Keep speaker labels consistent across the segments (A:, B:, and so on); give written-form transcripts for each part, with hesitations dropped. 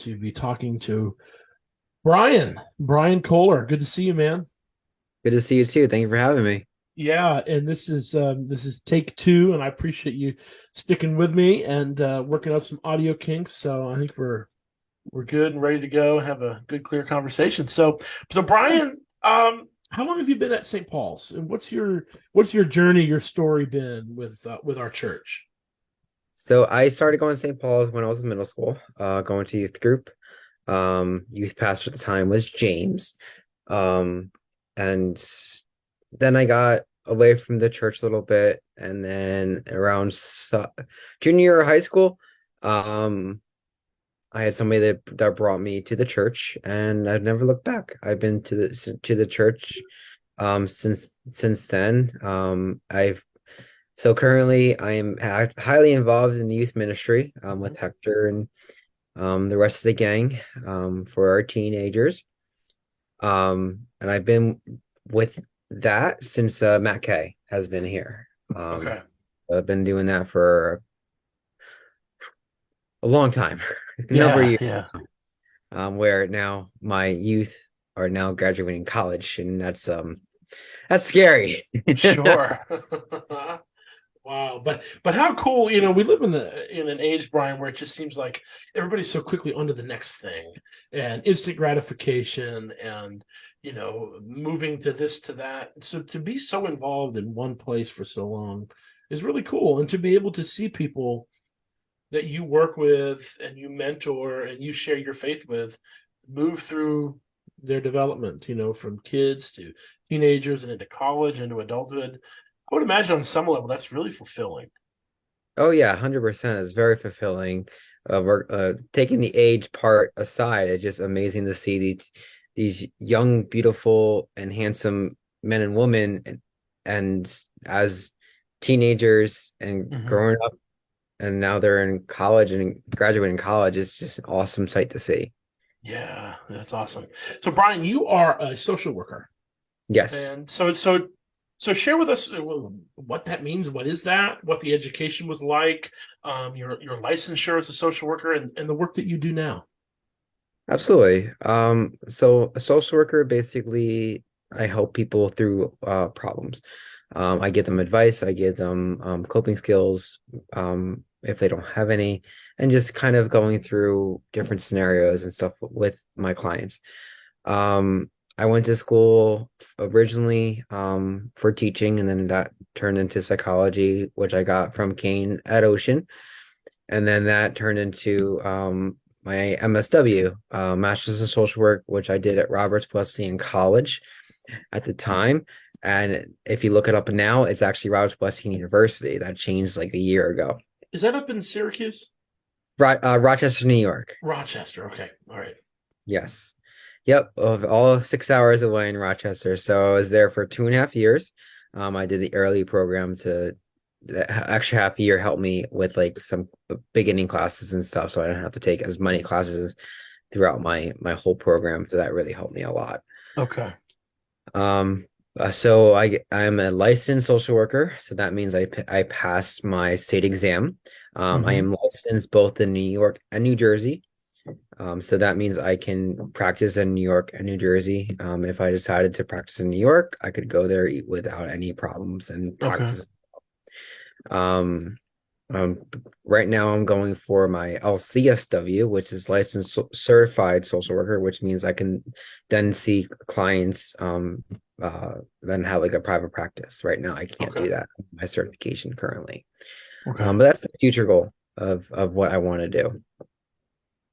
A: to be talking to Bryan Koehler. Good to see you, man.
B: Good to see you too. Thank you for having me.
A: Yeah, and this is take two, and I appreciate you sticking with me and working out some audio kinks. So I think we're good and ready to go and have a good, clear conversation. So Bryan, how long have you been at St. Paul's, and what's your journey, your story been with our church?
B: So I started going to St. Paul's when I was in middle school, going to youth group. Youth pastor at the time was James. Um, and then I got away from the church a little bit, and then around junior year of high school, um, I had somebody that brought me to the church, and I've never looked back. I've been to the church since then. I've So currently, I am highly involved in the youth ministry with Hector and the rest of the gang for our teenagers. And I've been with that since Matt Kay has been here.
A: Okay.
B: I've been doing that for a long time, a number of
A: Yeah,
B: years,
A: yeah.
B: where now my youth are now graduating college, and that's scary.
A: Sure. Wow, but how cool, we live in an age, Bryan, where it just seems like everybody's so quickly onto the next thing and instant gratification and moving to this to that. So to be so involved in one place for so long is really cool. And to be able to see people that you work with and you mentor and you share your faith with move through their development, from kids to teenagers and into college, into adulthood. I would imagine on some level that's really fulfilling.
B: Oh yeah, 100%. It's very fulfilling. We're taking the age part aside. It's just amazing to see these young, beautiful, and handsome men and women, and as teenagers and
A: Mhm.
B: growing up, and now they're in college and graduating college. It's just an awesome sight to see.
A: Yeah, that's awesome. So, Bryan, you are a social worker,
B: Yes.
A: and so share with us what that means. What is that? What the education was like? Your licensure as a social worker, and the work that you do now.
B: Absolutely. So a social worker, basically, I help people through problems. I give them advice, I give them coping skills, if they don't have any, and just kind of going through different scenarios and stuff with my clients. Um, I went to school originally for teaching, and then that turned into psychology, which I got from Kane at Ocean. And then that turned into my MSW, Master's in Social Work, which I did at Roberts Wesleyan College at the time. And if you look it up now, it's actually Roberts Wesleyan University. That changed like a year ago.
A: Is that up in Syracuse?
B: Rochester, New York.
A: Rochester. Okay. All right.
B: Yes. Yep. Of all 6 hours away in Rochester. So I was there for 2.5 years. I did the early program to the extra half year helped me with like some beginning classes and stuff. So I didn't have to take as many classes throughout my whole program. So that really helped me a lot.
A: Okay.
B: Um, so I'm a licensed social worker. So that means I passed my state exam. I
A: Hmm.
B: am licensed both in New York and New Jersey. So that means I can practice in New York and New Jersey. If I decided to practice in New York, I could go there without any problems and
A: Okay.
B: practice. Um, um, right now I'm going for my LCSW, which is licensed certified social worker, which means I can then see clients, then have like a private practice. Right now, I can't
A: Okay.
B: do that. My certification currently.
A: Okay.
B: But that's the future goal of what I want to do.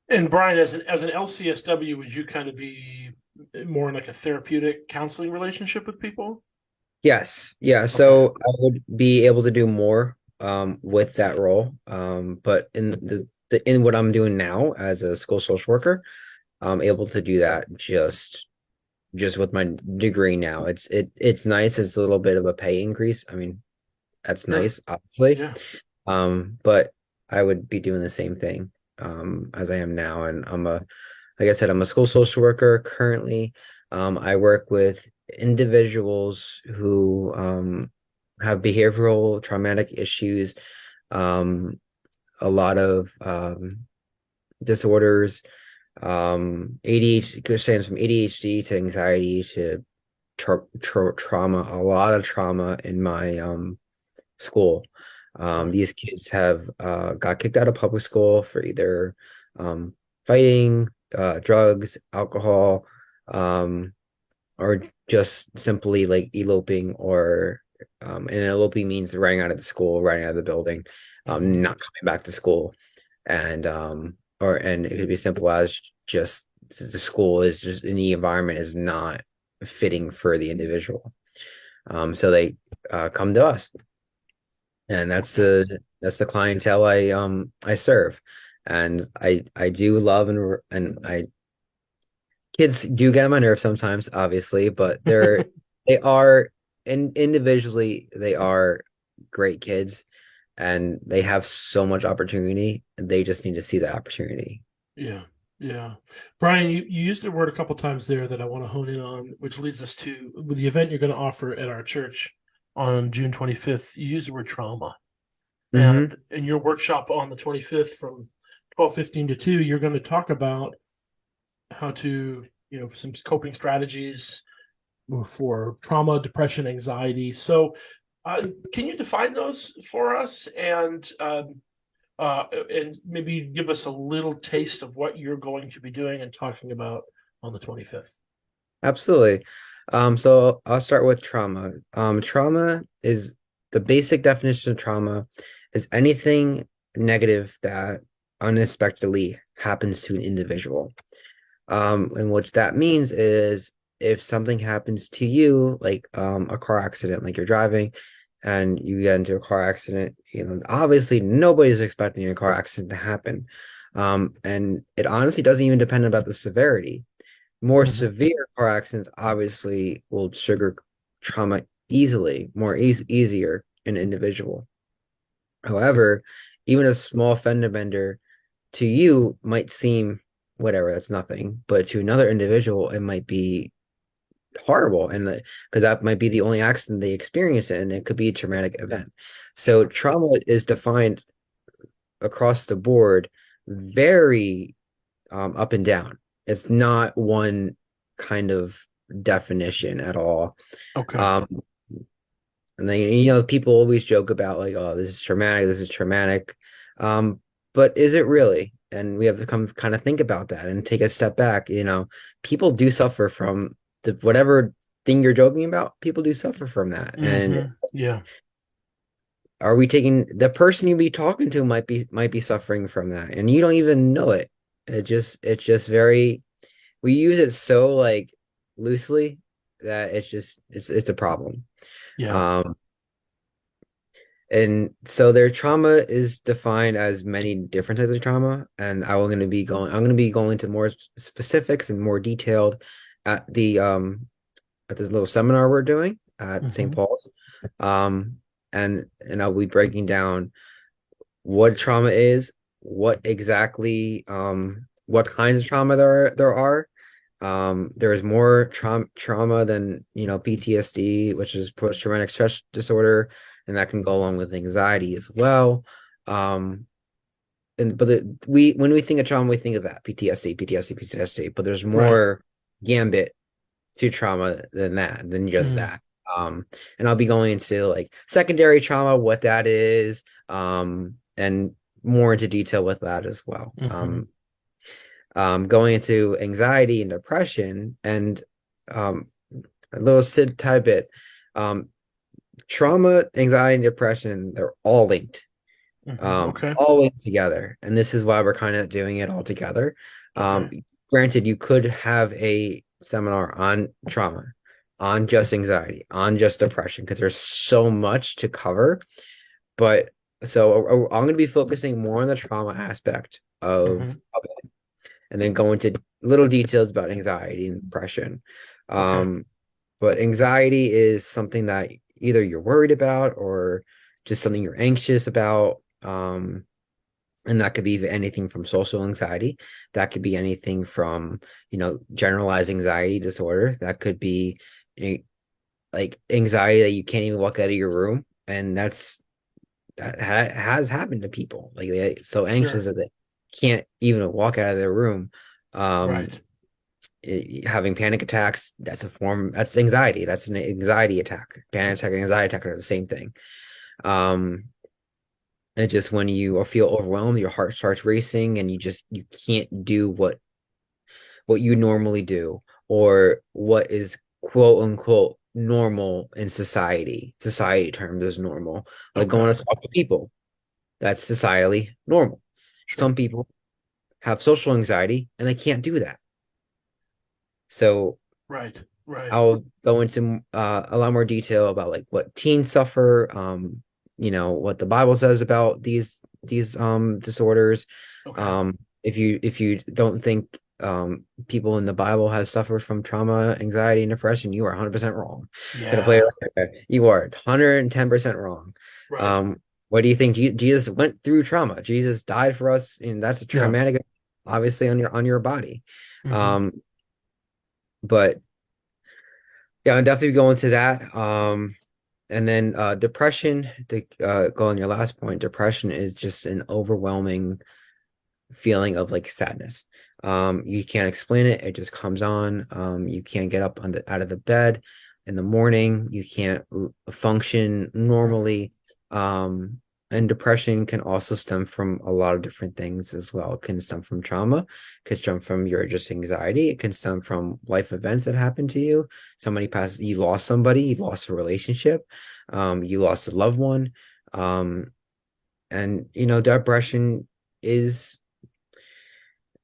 A: And Bryan, as an LCSW, would you kind of be more in like a therapeutic counseling relationship with people?
B: Yes, yeah.
A: Okay.
B: So I would be able to do more with that role. But in what I'm doing now as a school social worker, I'm able to do that just with my degree now. It's nice. It's a little bit of a pay increase. I mean, that's
A: Sure.
B: nice, obviously.
A: Yeah.
B: But I would be doing the same thing as I am now. And like I said, I'm a school social worker currently. I work with individuals who have behavioral traumatic issues, um, a lot of disorders, ADHD goes stands from ADHD to anxiety to trauma, a lot of trauma in my school.
A: Right.
B: These kids have got kicked out of public school for either fighting, drugs, alcohol, um, or just simply like eloping or and eloping means running out of the school, running out of the building,
A: Hmm.
B: not coming back to school. And or and it could be simple as just the school is just in the environment is not fitting for the individual. So they come to us, and
A: Okay.
B: that's the clientele I serve. And I do love and I kids do get on my nerves sometimes, obviously, but they are individually they are great kids, and they have so much opportunity. They just need to see the opportunity.
A: Yeah. Yeah. Brian, you used a word a couple times there that I want to hone in on, which leads us to with the event you're going to offer at our church on June 25th. You used the word trauma.
B: Hmm.
A: And in your workshop on the 25th from 12:15 to 2, you're going to talk about how to, some coping strategies for trauma, depression, anxiety. So, can you define those for us and maybe give us a little taste of what you're going to be doing and talking about on the 25th?
B: Absolutely. So I'll start with trauma. Trauma is the basic definition of trauma is anything negative that unexpectedly happens to an individual. And what that means is if something happens to you, like a car accident, like you're driving and you get into a car accident, obviously nobody's expecting a car accident to happen. And it honestly doesn't even depend about the severity. More
A: Hmm.
B: severe car accidents obviously will trigger trauma easily, easier in an individual. However, even a small fender bender to you might seem whatever, that's nothing, but to another individual, it might be horrible, and because that might be the only accident they experience, and it could be a traumatic event. So trauma is defined across the board very up and down. It's not one kind of definition at all.
A: Okay.
B: Um, and then people always joke about like, oh, this is traumatic, this is traumatic. But is it really? And we have to come kind of think about that and take a step back. People do suffer from whatever thing you're joking about. People do suffer from that. And
A: Yeah.
B: are we taking the person you be talking to might be suffering from that, and you don't even know it. It's just very we use it so like loosely that it's a problem.
A: Yeah.
B: Um, and so their trauma is defined as many different types of trauma, and I'm going to be going to more specifics and more detailed at the at this little seminar we're doing at St.
A: Hmm.
B: Paul's. Um, and I'll be breaking down what trauma is, what kinds of trauma there are. There's more trauma than PTSD, which is post-traumatic stress disorder, and that can go along with anxiety as well. Um, and but we when we think of trauma, we think of that PTSD, but there's
A: Right.
B: more gambit to trauma than just
A: Mm.
B: that. And I'll be going into like secondary trauma, what that is, and more into detail with that as well.
A: Hmm.
B: Going into anxiety and depression and um, a little tidbit. Um, Trauma, anxiety, and depression, they're all linked,
A: Okay.
B: all linked together. And this is why we're kind of doing it all together. Um,
A: Okay.
B: Granted, you could have a seminar on trauma, on just anxiety, on just depression, because there's so much to cover. But I'm going to be focusing more on the trauma aspect
A: Hmm.
B: of it, and then go into little details about anxiety and depression.
A: Okay.
B: Um, but anxiety is something that either you're worried about or just something you're anxious about. And that could be anything from social anxiety. That could be anything from, generalized anxiety disorder. That could be eh, like anxiety that you can't even walk out of your room. And has happened to people. Like they so anxious
A: Sure.
B: that they can't even walk out of their room. Um,
A: Right.
B: Having panic attacks, that's anxiety. That's an anxiety attack. Panic attack and anxiety attack are the same thing. Um, and just when you feel overwhelmed, your heart starts racing and you can't do what you normally do or what is quote unquote normal in society. Society terms is normal. Like going
A: Okay.
B: to talk to people. That's societally normal. Some
A: Sure.
B: people have social anxiety and they can't do that. So
A: Right. Right.
B: I'll go into a lot more detail about like what teens suffer, what the Bible says about these disorders.
A: Okay.
B: If you don't think people in the Bible have suffered from trauma, anxiety, and depression, you are 100% wrong. Gonna play it
A: Yeah.
B: right there. You are 110% wrong.
A: Right.
B: Um, what do you think? Jesus went through trauma. Jesus died for us, and that's a
A: Yeah.
B: traumatic, obviously on your body.
A: Hmm.
B: Um, but yeah, I'm definitely going to that. And then depression, to go on your last point, depression is just an overwhelming feeling of like sadness. You can't explain it, it just comes on. You can't get up out of the bed in the morning, you can't function normally. Um, and depression can also stem from a lot of different things as well. It can stem from trauma, it can stem from your just anxiety, it can stem from life events that happen to you. Somebody passed, you lost somebody, you lost a relationship, you lost a loved one. Um, and depression is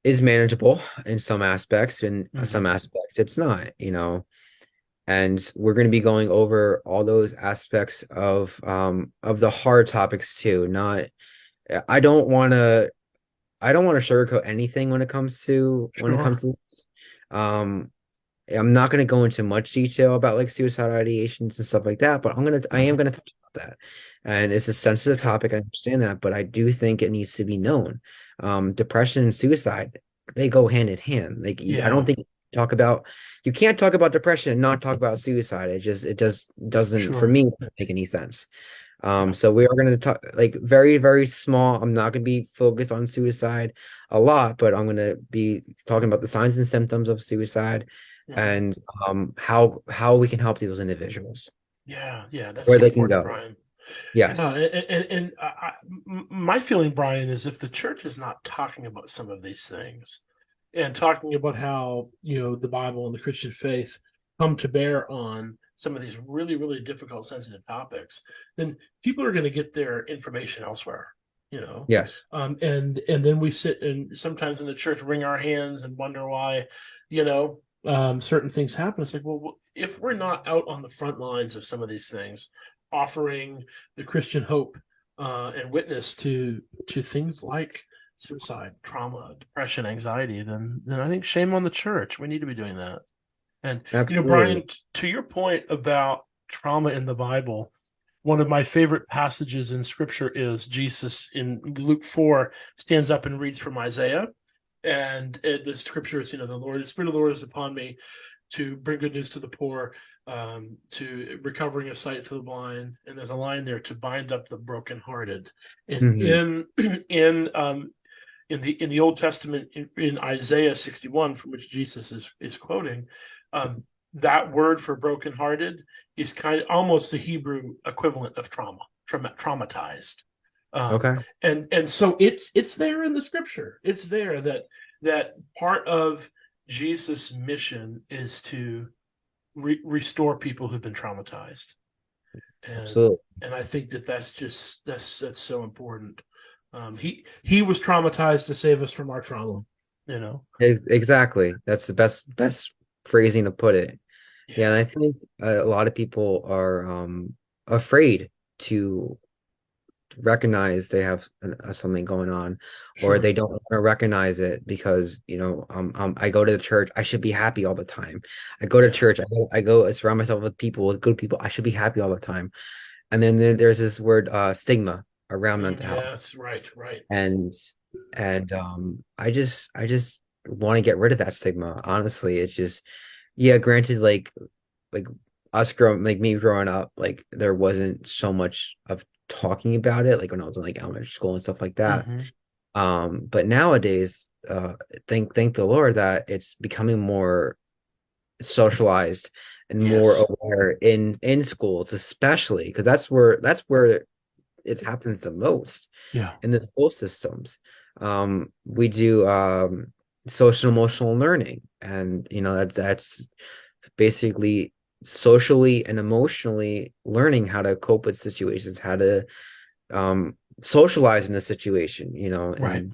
B: is manageable in some aspects, and some
A: Hmm.
B: aspects it's not. And we're going to be going over all those aspects of the hard topics too. Not I don't want to sugarcoat anything when it comes
A: Sure.
B: to this. Um, I'm not going to go into much detail about like suicide ideations and stuff like that, but I am
A: Hmm.
B: going to touch about that. And it's a sensitive topic. I understand that, but I do think it needs to be known. Depression and suicide, they go hand in hand. Like I don't
A: Yeah.
B: think talk about you can't talk about depression and not talk about suicide. It just doesn't for
A: Sure.
B: me it doesn't make any sense.
A: Yeah.
B: So we are going to talk like very, very small. I'm not going to be focused on suicide a lot, but I'm going to be talking about the signs and symptoms of suicide
A: Hmm.
B: and how we can help those individuals
A: Yeah. Yeah. That's
B: where
A: so
B: they can
A: important,
B: go.
A: Brian. Yeah.
B: Yes.
A: My feeling, Brian, is if the church is not talking about some of these things and talking about how, the Bible and the Christian faith come to bear on some of these really, really difficult, sensitive topics, then people are going to get their information elsewhere, you know.
B: Yes.
A: And then we sit and sometimes in the church wring our hands and wonder why, certain things happen. It's like, well, if we're not out on the front lines of some of these things, offering the Christian hope and witness to things like suicide, trauma, depression, anxiety, then I think shame on the church. We need to be doing that. And
B: Absolutely.
A: Brian, to your point about trauma in the Bible, one of my favorite passages in Scripture is Jesus in Luke 4 stands up and reads from Isaiah, and the Scripture is, the Spirit of the Lord is upon me to bring good news to the poor, to recovering of sight to the blind, and there's a line there to bind up the brokenhearted. And
B: Hmm.
A: in the Old Testament, in Isaiah 61, from which Jesus is quoting, um, that word for brokenhearted is kind of almost the Hebrew equivalent of traumatized. Um,
B: Okay.
A: and so it's there in the scripture. It's there that part of Jesus' mission is to restore people who've been traumatized, and
B: Absolutely.
A: I think that's so important. He was traumatized to save us from our trauma. You know.
B: Exactly. That's the best phrasing to put it. Yeah, and
A: Yeah.
B: I think a lot of people are afraid to recognize they have something going on, or
A: Sure.
B: they don't want to recognize it because I go to the church, I should be happy all the time. I go to
A: Yeah.
B: church, I surround myself with people, with good people, I should be happy all the time. And then there's this word stigma around mental health.
A: Yes. Right. Right.
B: and I just want to get rid of that stigma, honestly. It's just, yeah, granted, like us growing, like me growing up, like there wasn't so much of talking about it like when I was in like elementary school and stuff like that.
A: Hmm.
B: But nowadays, thank the Lord that it's becoming more socialized and more
A: Yes.
B: aware in schools, especially because that's where it happens the most
A: Yeah.
B: in the school systems. We do social emotional learning, and that's basically socially and emotionally learning how to cope with situations, how to socialize in a situation,
A: Right.
B: and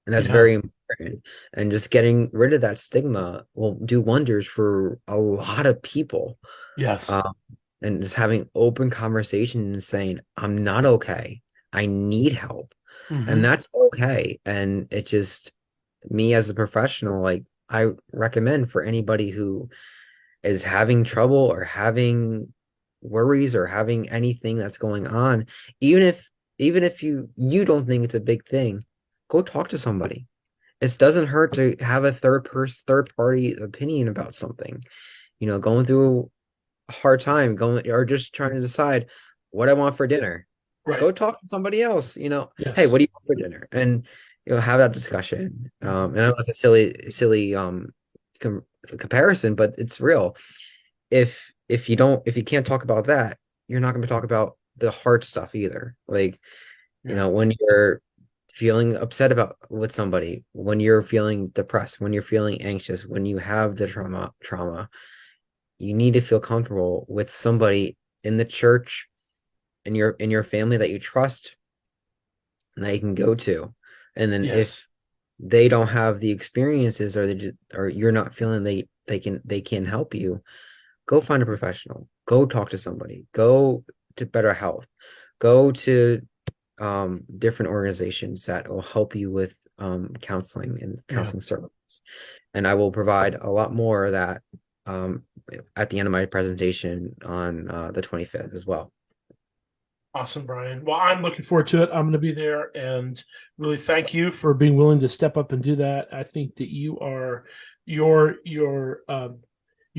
B: that's
A: Yeah.
B: very important. And just getting rid of that stigma will do wonders for a lot of people.
A: Yes.
B: Um, and just having open conversation and saying, I'm not okay. I need help. And
A: Hmm.
B: that's okay. And it just, me as a professional, like, I recommend for anybody who is having trouble or having worries or having anything that's going on, even if you don't think it's a big thing, go talk to somebody. It doesn't hurt to have a third party opinion about something. Going through a hard time, going or just trying to decide what I want for dinner.
A: Right.
B: Go talk to somebody else. Hey,
A: Yes.
B: what do you want for dinner? And have that discussion.
A: Hmm.
B: And I know it's a silly com comparison, but it's real. If you can't talk about that, you're not going to talk about the hard stuff either. Like,
A: Yeah.
B: when you're feeling upset about with somebody, when you're feeling depressed, when you're feeling anxious, when you have the trauma, you need to feel comfortable with somebody in the church, in your family that you trust and that you can go to. And then if
A: Yes.
B: they don't have the experiences, or you're not feeling they can help you, go find a professional. Go talk to somebody. Go to Better Health. Go to different organizations that will help you with counseling and
A: Yeah.
B: counseling services. And I will provide a lot more of that um, at the end of my presentation on the 25th as well.
A: Awesome, Brian. Well, I'm looking forward to it. I'm going to be there and really thank you for being willing to step up and do that. I think that you are your you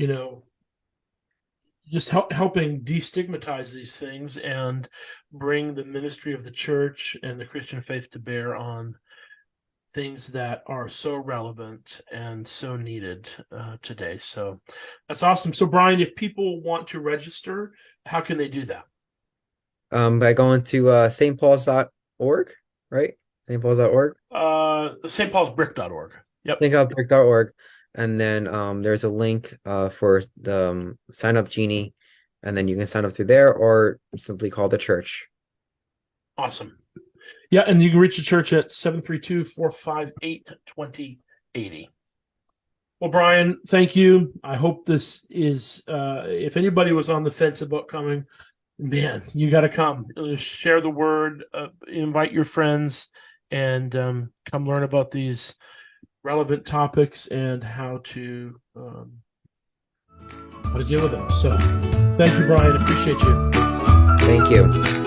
A: know, just helping destigmatize these things and bring the ministry of the church and the Christian faith to bear on things that are so relevant and so needed today. So that's awesome. So, Brian, if people want to register, how can they do that?
B: By going to stpaul's.org, right? stpaul's.org.
A: stpaulsbrick.org. Yep.
B: Thinkupbrick.org. And then there's a link for the sign up genie, and then you can sign up through there or simply call the church.
A: Awesome. Yeah, and you can reach the church at 732-458-2080. Well, Brian, thank you. I hope this is if anybody was on the fence about coming, man, you got to come. Share the word, invite your friends, and come learn about these relevant topics and how to deal with them. So, thank you, Brian. Appreciate you.
B: Thank you.